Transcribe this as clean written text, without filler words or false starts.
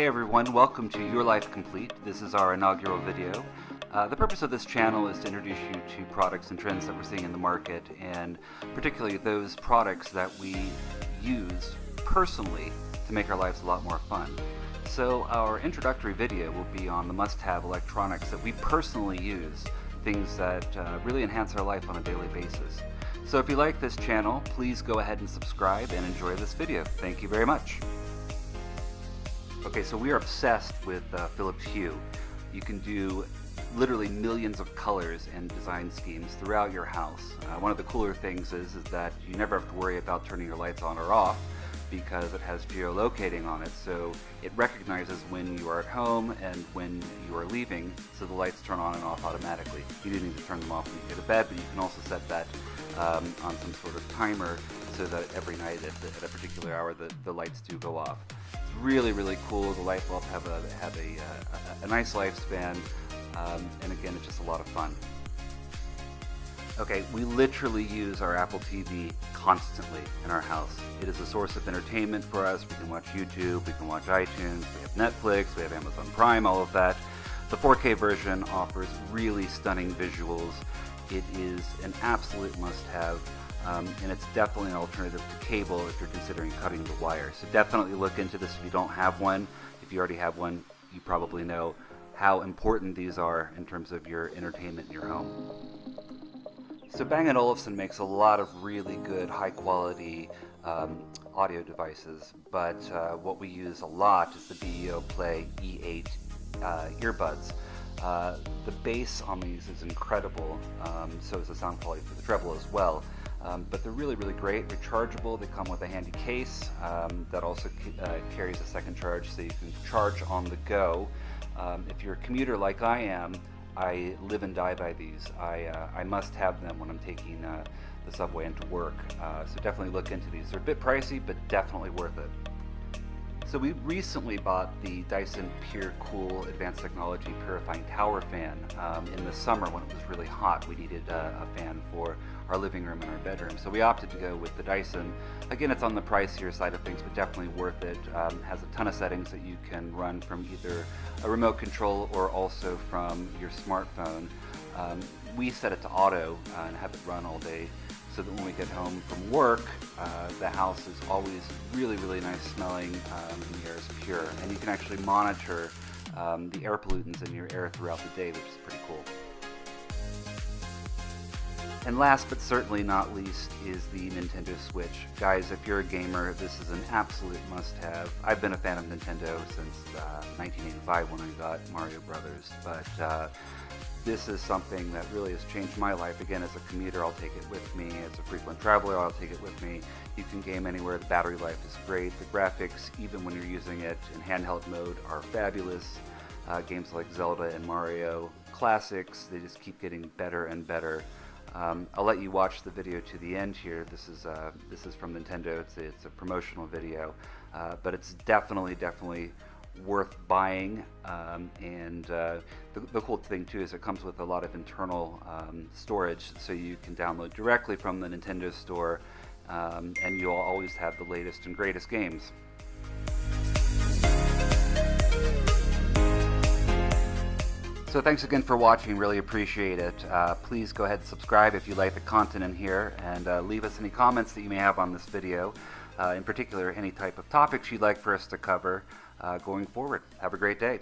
Hey everyone, welcome to Your Life Complete. This is our inaugural video. The purpose of this channel is to introduce you to products and trends that we're seeing in the market, and particularly those products that we use personally to make our lives a lot more fun. So our introductory video will be on the must-have electronics that we personally use, things that really enhance our life on a daily basis. So if you like this channel, please go ahead and subscribe and enjoy this video. Thank you very much. Okay, so we are obsessed with Philips Hue. You can do literally millions of colors and design schemes throughout your house. One of the cooler things is that you never have to worry about turning your lights on or off because it has geolocating on it, so it recognizes when you are at home and when you are leaving, so the lights turn on and off automatically. You do need to turn them off when you go to bed, but you can also set that on some sort of timer so that every night at a particular hour the lights do go off. It's really, really cool. The light bulbs have a nice lifespan, and again, it's just a lot of fun. Okay, we literally use our Apple TV constantly in our house. It is a source of entertainment for us. We can watch YouTube, we can watch iTunes, we have Netflix, we have Amazon Prime, all of that. The 4K version offers really stunning visuals. It is an absolute must-have, and it's definitely an alternative to cable if you're considering cutting the wire. So definitely look into this if you don't have one. If you already have one, you probably know how important these are in terms of your entertainment in your home. So Bang & Olufsen makes a lot of really good, high-quality audio devices, but what we use a lot is the BEO Play E8 earbuds. The bass on these is incredible, so is the sound quality for the treble as well. But they're really, really great, rechargeable. They come with a handy case that also carries a second charge, so you can charge on the go. If you're a commuter like I am, I live and die by these. I must have them when I'm taking the subway into work, so definitely look into these. They're a bit pricey, but definitely worth it. So we recently bought the Dyson Pure Cool Advanced Technology Purifying Tower Fan. In the summer when it was really hot, we needed a fan for our living room and our bedroom. So we opted to go with the Dyson. Again, it's on the pricier side of things, but definitely worth it. Has a ton of settings that you can run from either a remote control or also from your smartphone. We set it to auto and have it run all day, so that when we get home from work, the house is always really, really nice smelling, and the air is pure. And you can actually monitor the air pollutants in your air throughout the day, which is pretty cool. And last but certainly not least is the Nintendo Switch. Guys, if you're a gamer, this is an absolute must-have. I've been a fan of Nintendo since 1985 when I got Mario Brothers, but this is something that really has changed my life. Again, as a commuter, I'll take it with me. As a frequent traveler, I'll take it with me. You can game anywhere. The battery life is great. The graphics, even when you're using it in handheld mode, are fabulous. Games like Zelda and Mario, classics, they just keep getting better and better. I'll let you watch the video to the end here. This is from Nintendo. It's a promotional video, but it's definitely worth buying. And the cool thing too is it comes with a lot of internal storage, so you can download directly from the Nintendo store, and you'll always have the latest and greatest games. So thanks again for watching, really appreciate it. Please go ahead and subscribe if you like the content in here, and leave us any comments that you may have on this video, in particular any type of topics you'd like for us to cover going forward. Have a great day.